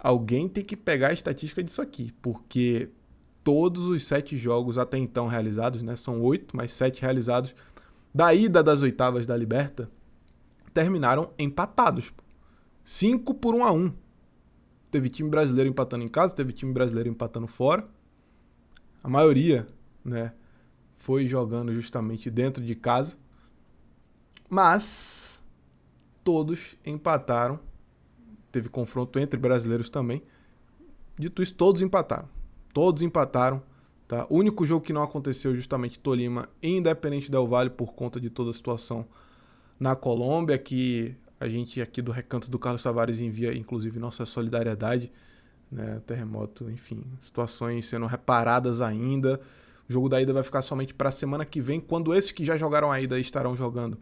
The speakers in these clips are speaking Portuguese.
alguém tem que pegar a estatística disso aqui, porque todos os 7 jogos até então realizados, né, são 8, mas 7 realizados, da ida das oitavas da Liberta, terminaram empatados. 5 por 1-1. Teve time brasileiro empatando em casa, teve time brasileiro empatando fora. A maioria, né, foi jogando justamente dentro de casa. Mas todos empataram. Teve confronto entre brasileiros também. Dito isso, todos empataram. Todos empataram. Tá? O único jogo que não aconteceu justamente Tolima e Independente Del Valle por conta de toda a situação na Colômbia, que a gente aqui do Recanto do Carlos Tavares envia, inclusive, nossa solidariedade, né? Terremoto, enfim, situações sendo reparadas ainda. O jogo da ida vai ficar somente para a semana que vem, quando esses que já jogaram a ida estarão jogando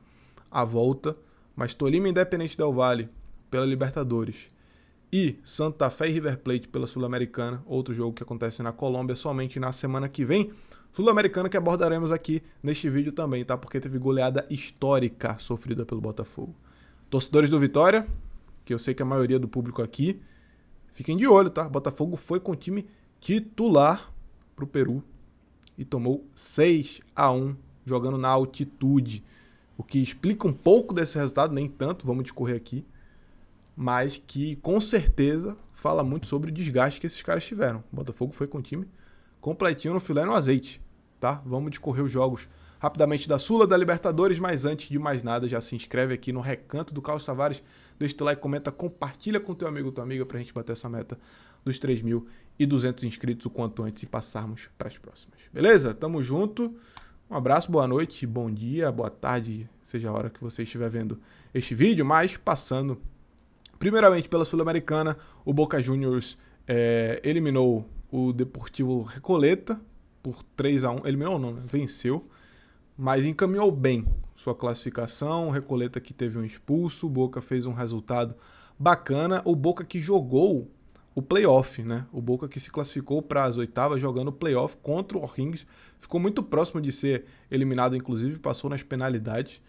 a volta. Mas Tolima e Independente Del Valle pela Libertadores e Santa Fé e River Plate pela Sul-Americana, outro jogo que acontece na Colômbia somente na semana que vem. Sul-Americana que abordaremos aqui neste vídeo também, tá? Porque teve goleada histórica sofrida pelo Botafogo. Torcedores do Vitória, que eu sei que a maioria do público aqui, fiquem de olho, tá? Botafogo foi com o time titular pro Peru e tomou 6-1 jogando na altitude. O que explica um pouco desse resultado, nem tanto, vamos discorrer aqui, mas que com certeza fala muito sobre o desgaste que esses caras tiveram. O Botafogo foi com o time completinho no filé e no azeite, tá? Vamos discorrer os jogos rapidamente da Sula, da Libertadores, mas antes de mais nada, já se inscreve aqui no Recanto do Carlos Tavares, deixa o like, comenta, compartilha com teu amigo ou tua amiga pra gente bater essa meta dos 3.200 inscritos o quanto antes e passarmos para as próximas. Beleza? Tamo junto. Um abraço, boa noite, bom dia, boa tarde, seja a hora que você estiver vendo este vídeo, mas passando primeiramente pela Sul-Americana, o Boca Juniors eliminou o Deportivo Recoleta por 3-1, eliminou não, né? Venceu, mas encaminhou bem sua classificação. O Recoleta que teve um expulso, o Boca fez um resultado bacana, o Boca que jogou o playoff, né? O Boca que se classificou para as oitavas jogando o playoff contra o O'Higgins, ficou muito próximo de ser eliminado, inclusive passou nas penalidades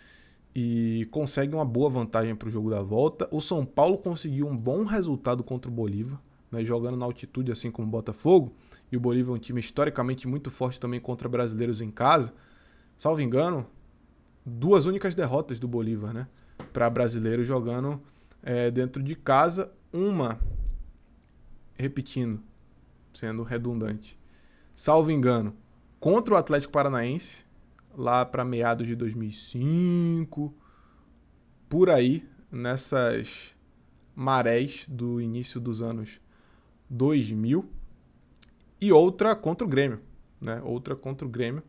e consegue uma boa vantagem para o jogo da volta. O São Paulo conseguiu um bom resultado contra o Bolívar, né, jogando na altitude assim como o Botafogo, e o Bolívar é um time historicamente muito forte também contra brasileiros em casa. Salvo engano, 2 únicas derrotas do Bolívar, né, para brasileiros jogando dentro de casa, uma, repetindo, sendo redundante, salvo engano, contra o Atlético Paranaense, lá para meados de 2005, por aí, nessas marés do início dos anos 2000, e outra contra o Grêmio, né? Outra contra o Grêmio.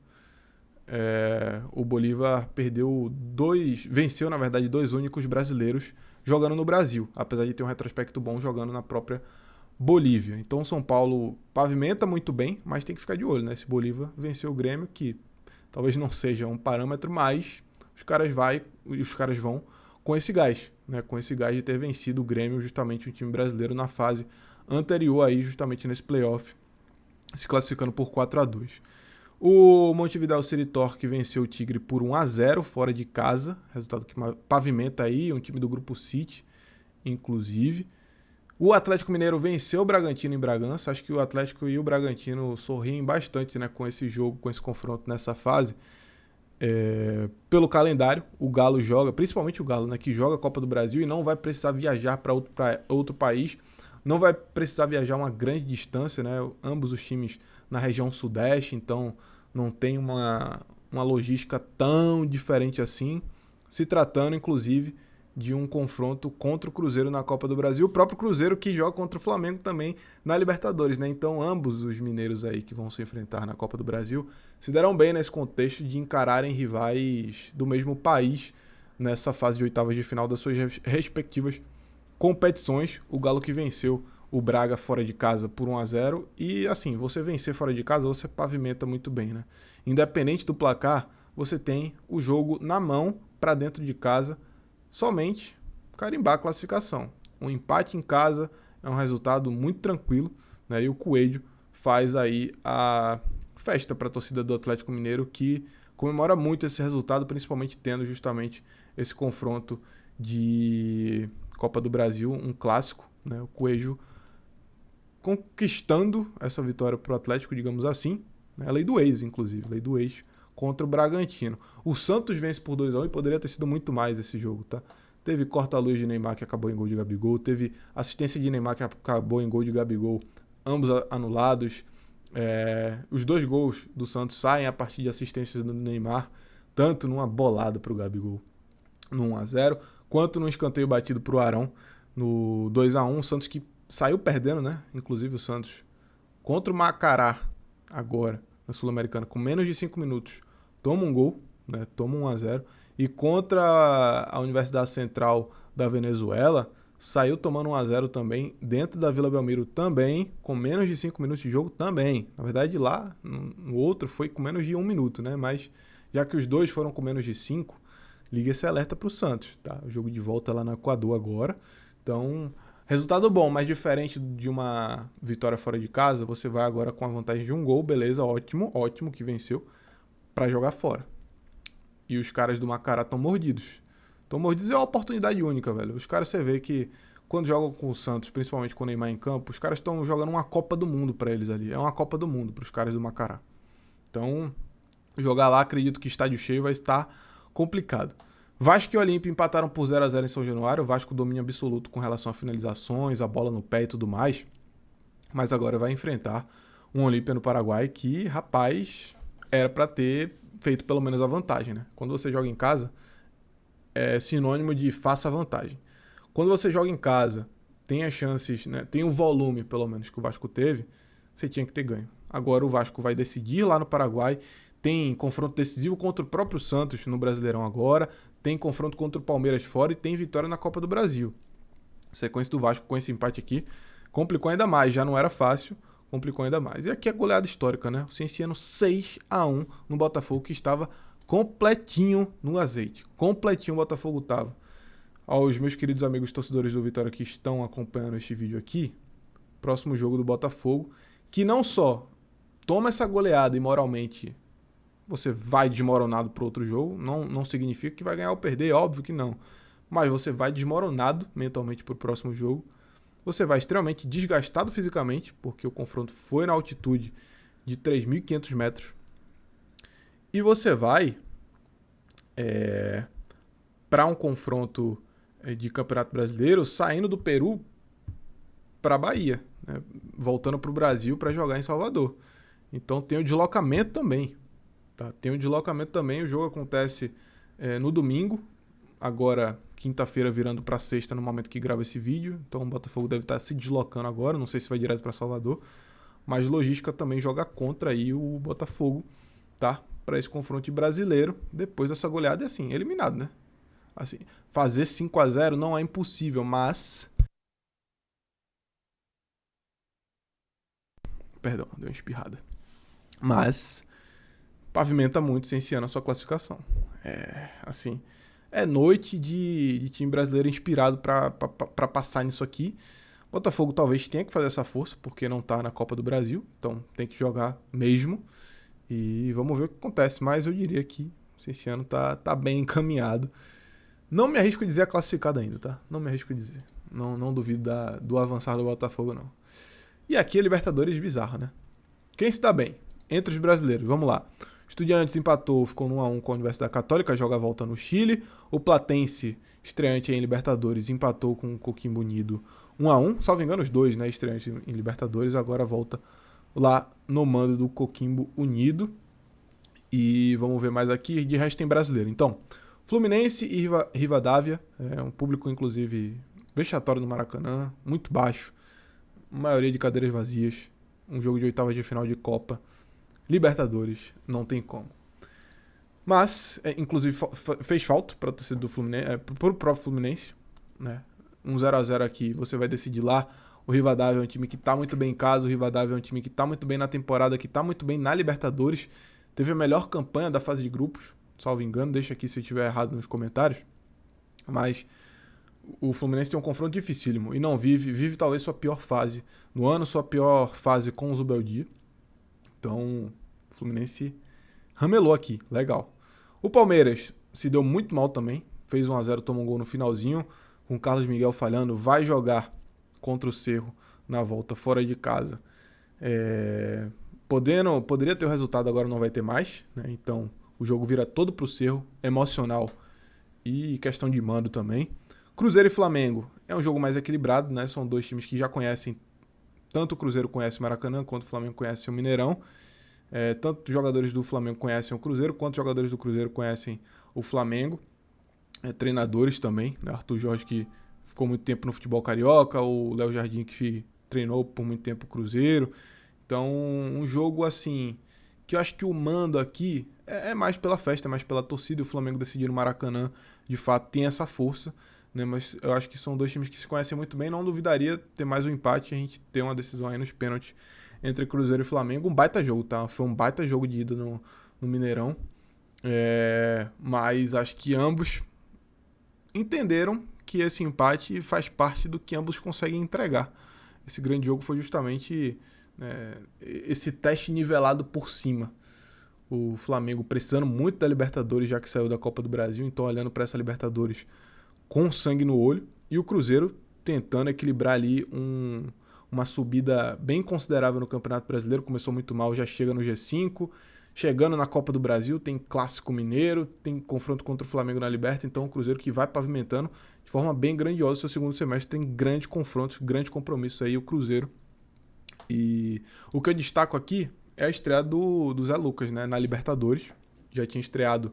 O Bolívar venceu, na verdade, 2 únicos brasileiros jogando no Brasil, apesar de ter um retrospecto bom jogando na própria Bolívia. Então o São Paulo pavimenta muito bem, mas tem que ficar de olho, né? Esse Bolívar venceu o Grêmio, que talvez não seja um parâmetro, mas os caras vão com esse gás, né? Com esse gás de ter vencido o Grêmio, justamente um time brasileiro na fase anterior aí, justamente nesse playoff, se classificando por 4-2. O Montevideo City Torque venceu o Tigre por 1-0 fora de casa, resultado que pavimenta aí, um time do Grupo City, inclusive. O Atlético Mineiro venceu o Bragantino em Bragança. Acho que o Atlético e o Bragantino sorriem bastante, né, com esse jogo, com esse confronto nessa fase. Pelo calendário, o Galo joga, principalmente o Galo, né, que joga a Copa do Brasil e não vai precisar viajar para outro país, não vai precisar viajar uma grande distância, né, ambos os times na região sudeste, então não tem uma logística tão diferente assim, se tratando, inclusive, de um confronto contra o Cruzeiro na Copa do Brasil, o próprio Cruzeiro que joga contra o Flamengo também na Libertadores, né? Então ambos os mineiros aí que vão se enfrentar na Copa do Brasil se deram bem nesse contexto de encararem rivais do mesmo país nessa fase de oitavas de final das suas respectivas competições. O Galo que venceu o Braga fora de casa por 1-0 e assim, você vencer fora de casa, você pavimenta muito bem, né? Independente do placar, você tem o jogo na mão para dentro de casa, somente carimbar a classificação. Um empate em casa é um resultado muito tranquilo, né? E o Coelho faz aí a festa para a torcida do Atlético Mineiro, que comemora muito esse resultado, principalmente tendo justamente esse confronto de Copa do Brasil, um clássico, né? O Coelho conquistando essa vitória pro Atlético, digamos assim. É a lei do ex, inclusive, lei do ex contra o Bragantino. O Santos vence por 2-1 e poderia ter sido muito mais esse jogo, tá? Teve corta-luz de Neymar que acabou em gol de Gabigol, teve assistência de Neymar que acabou em gol de Gabigol, ambos anulados. Os 2 gols do Santos saem a partir de assistências do Neymar, tanto numa bolada pro Gabigol no 1-0, quanto num escanteio batido pro Arão no 2-1. O Santos que saiu perdendo, né? Inclusive o Santos contra o Macará agora na Sul-Americana com menos de 5 minutos toma um gol, né? Toma 1-0. E contra a Universidade Central da Venezuela saiu tomando 1-0 também dentro da Vila Belmiro também, com menos de 5 minutos de jogo também. Na verdade lá no outro foi com menos de 1 minuto, né? Mas já que os dois foram com menos de 5, liga esse alerta pro Santos, tá? O jogo de volta lá no Equador agora. Então, resultado bom, mas diferente de uma vitória fora de casa, você vai agora com a vantagem de um gol, beleza, ótimo que venceu, para jogar fora. E os caras do Macará estão mordidos. Estão mordidos é uma oportunidade única, velho. Os caras, você vê que quando jogam com o Santos, principalmente com o Neymar em campo, os caras estão jogando uma Copa do Mundo para eles ali. É uma Copa do Mundo para os caras do Macará. Então, jogar lá, acredito que estádio cheio vai estar complicado. Vasco e Olímpia empataram por 0-0 em São Januário. O Vasco domínio absoluto com relação a finalizações, a bola no pé e tudo mais. Mas agora vai enfrentar um Olímpia no Paraguai que, rapaz, era para ter feito pelo menos a vantagem, né? Quando você joga em casa, é sinônimo de faça a vantagem. Quando você joga em casa, tem as chances, né? Tem o volume, pelo menos, que o Vasco teve, você tinha que ter ganho. Agora o Vasco vai decidir lá no Paraguai. Tem confronto decisivo contra o próprio Santos no Brasileirão agora. Tem confronto contra o Palmeiras fora e tem vitória na Copa do Brasil. A sequência do Vasco com esse empate aqui complicou ainda mais. Já não era fácil, complicou ainda mais. E aqui a goleada histórica, né? O Cienciano 6-1 no Botafogo, que estava completinho no azeite. Completinho o Botafogo estava. Aos meus queridos amigos torcedores do Vitória que estão acompanhando este vídeo aqui, próximo jogo do Botafogo, que não só toma essa goleada e moralmente você vai desmoronado para outro jogo, não significa que vai ganhar ou perder, óbvio que não, mas você vai desmoronado mentalmente para o próximo jogo, você vai extremamente desgastado fisicamente, porque o confronto foi na altitude de 3.500 metros, e você vai para um confronto de Campeonato Brasileiro saindo do Peru para a Bahia, né? Voltando para o Brasil para jogar em Salvador. Então tem o deslocamento também. Tá? Tem o deslocamento também. O jogo acontece no domingo, agora quinta-feira virando para sexta no momento que grava esse vídeo. Então o Botafogo deve estar se deslocando agora, não sei se vai direto para Salvador, mas logística também joga contra aí o Botafogo, tá? Para esse confronto brasileiro, depois dessa goleada, é assim, eliminado, né? Assim, fazer 5-0 não é impossível, mas... Perdão, deu uma espirrada. Mas pavimenta muito Cienciano a sua classificação. Assim, é noite de time brasileiro inspirado para passar nisso aqui. Botafogo talvez tenha que fazer essa força, porque não tá na Copa do Brasil, então tem que jogar mesmo. E vamos ver o que acontece, mas eu diria que esse ano tá bem encaminhado. Não me arrisco a dizer a classificada ainda, tá? Não me arrisco a dizer. Não duvido do avançar do Botafogo, não. E aqui é Libertadores bizarro, né? Quem se dá bem? Entre os brasileiros, vamos lá. Estudiantes empatou, ficou no 1-1 com a Universidade Católica, joga a volta no Chile. O Platense, estreante em Libertadores, empatou com o Coquimbo Unido 1-1. Salvo engano, os dois, né? Estreantes em Libertadores, agora volta lá no mando do Coquimbo Unido. E vamos ver mais aqui, de resto tem brasileiro. Então, Fluminense e Rivadavia, um público inclusive vexatório no Maracanã, muito baixo, maioria de cadeiras vazias, um jogo de oitavas de final de Copa, Libertadores, não tem como. Mas, inclusive, fez falta para a torcida do Fluminense, para o próprio Fluminense, né? Um 0-0 aqui, você vai decidir lá. O Rivadavia é um time que está muito bem em casa, o Rivadavia é um time que está muito bem na temporada, que está muito bem na Libertadores, teve a melhor campanha da fase de grupos, salvo engano, deixa aqui se eu estiver errado nos comentários, mas o Fluminense tem um confronto dificílimo e não vive talvez sua pior fase no ano, sua pior fase com o Zubeldia. Então, o Fluminense ramelou aqui, legal. O Palmeiras se deu muito mal também, fez 1-0, tomou um gol no finalzinho, com o Carlos Miguel falhando, vai jogar contra o Cerro na volta fora de casa. Poderia ter o resultado, agora não vai ter mais, né? Então o jogo vira todo pro Cerro, emocional e questão de mando também. Cruzeiro e Flamengo é um jogo mais equilibrado, né? São dois times que já conhecem, tanto o Cruzeiro conhece o Maracanã, quanto o Flamengo conhece o Mineirão. Tanto os jogadores do Flamengo conhecem o Cruzeiro, quanto os jogadores do Cruzeiro conhecem o Flamengo. Treinadores também, né? Arthur Jorge, que ficou muito tempo no futebol carioca, o Léo Jardim, que treinou por muito tempo o Cruzeiro. Então, um jogo assim, que eu acho que o mando aqui é mais pela festa, é mais pela torcida. O Flamengo decidir no Maracanã, de fato, tem essa força, né? Mas eu acho que são dois times que se conhecem muito bem. Não duvidaria ter mais um empate e a gente ter uma decisão aí nos pênaltis entre Cruzeiro e Flamengo. Um baita jogo, tá? Foi um baita jogo de ida no Mineirão. Mas acho que ambos entenderam que esse empate faz parte do que ambos conseguem entregar. Esse grande jogo foi justamente esse teste nivelado por cima. O Flamengo precisando muito da Libertadores, já que saiu da Copa do Brasil, então olhando para essa Libertadores com sangue no olho, e o Cruzeiro tentando equilibrar ali uma subida bem considerável no Campeonato Brasileiro. Começou muito mal, já chega no G5, chegando na Copa do Brasil, tem Clássico Mineiro, tem confronto contra o Flamengo na Liberta, então o Cruzeiro que vai pavimentando de forma bem grandiosa seu segundo semestre, tem grandes confrontos, grandes compromissos aí o Cruzeiro. E o que eu destaco aqui é a estreia do Zé Lucas, né, na Libertadores. Já tinha estreado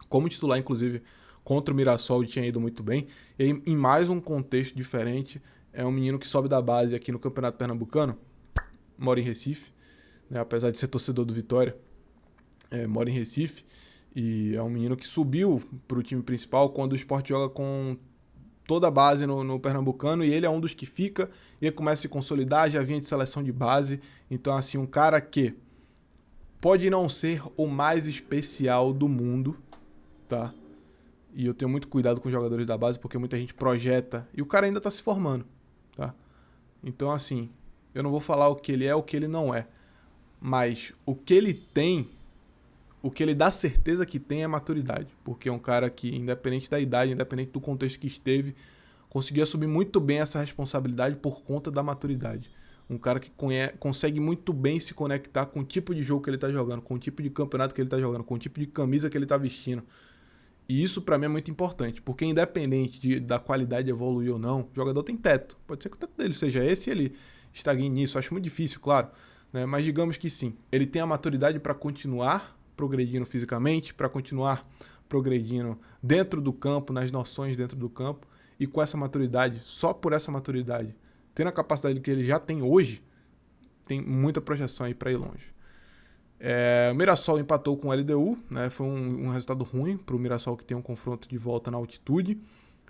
como titular, inclusive, contra o Mirassol, e tinha ido muito bem. E aí, em mais um contexto diferente, é um menino que sobe da base aqui no Campeonato Pernambucano, mora em Recife, né, apesar de ser torcedor do Vitória, mora em Recife, e é um menino que subiu para o time principal quando o Sport joga com toda a base no Pernambucano, e ele é um dos que fica, e ele começa a se consolidar, já vinha de seleção de base. Então, assim, um cara que pode não ser o mais especial do mundo, tá? E eu tenho muito cuidado com os jogadores da base, porque muita gente projeta, e o cara ainda tá se formando, tá? Então, assim, eu não vou falar o que ele é, o que ele não é, mas o que ele tem, o que ele dá certeza que tem é maturidade, porque é um cara que, independente da idade, independente do contexto que esteve, conseguiu assumir muito bem essa responsabilidade por conta da maturidade. Um cara que consegue muito bem se conectar com o tipo de jogo que ele está jogando, com o tipo de campeonato que ele está jogando, com o tipo de camisa que ele está vestindo. E isso para mim é muito importante, porque independente da qualidade evoluir ou não, o jogador tem teto. Pode ser que o teto dele seja esse e ele estagne nisso. Acho muito difícil, claro, né? Mas digamos que sim, ele tem a maturidade para continuar progredindo fisicamente, para continuar progredindo dentro do campo, nas noções dentro do campo, e com essa maturidade, só por essa maturidade, tendo a capacidade que ele já tem hoje, tem muita projeção aí para ir longe. O Mirassol empatou com o LDU, né? Foi um resultado ruim para o Mirassol, que tem um confronto de volta na altitude.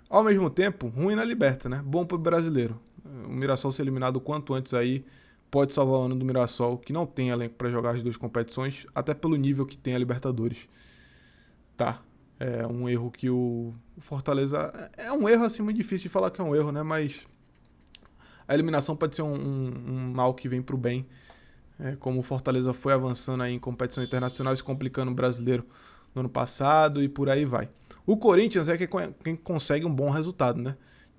Ao mesmo tempo, ruim na Liberta, né? Bom para o brasileiro. O Mirassol ser eliminado o quanto antes aí pode salvar o ano do Mirassol, que não tem elenco para jogar as duas competições, até pelo nível que tem a Libertadores. Tá. É um erro que o Fortaleza... É um erro assim muito difícil de falar que é um erro, né? Mas a eliminação pode ser um mal que vem pro bem. Como o Fortaleza foi avançando aí em competição internacional, se complicando o brasileiro no ano passado e por aí vai. O Corinthians é quem consegue um bom resultado, né?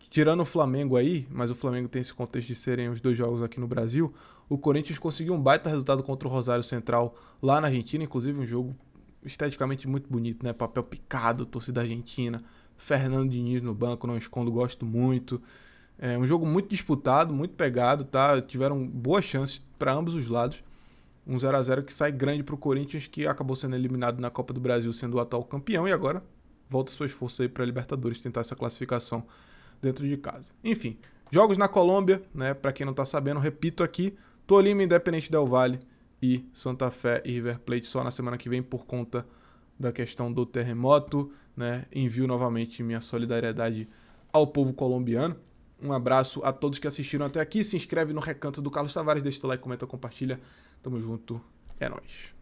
Tirando o Flamengo aí, mas o Flamengo tem esse contexto de serem os dois jogos aqui no Brasil, o Corinthians conseguiu um baita resultado contra o Rosário Central lá na Argentina, inclusive um jogo esteticamente muito bonito, né? Papel picado, torcida argentina, Fernando Diniz no banco, não escondo, gosto muito. É um jogo muito disputado, muito pegado, tá? Tiveram boas chances para ambos os lados. Um 0-0 que sai grande para o Corinthians, que acabou sendo eliminado na Copa do Brasil, sendo o atual campeão, e agora volta suas forças aí para a Libertadores, tentar essa classificação dentro de casa. Enfim, jogos na Colômbia, né? Para quem não tá sabendo, repito aqui, Tolima, Independente Del Valle e Santa Fé e River Plate só na semana que vem por conta da questão do terremoto, né? Envio novamente minha solidariedade ao povo colombiano. Um abraço a todos que assistiram até aqui. Se inscreve no Recanto do Carlos Tavares, deixa o like, comenta, compartilha. Tamo junto. É nóis.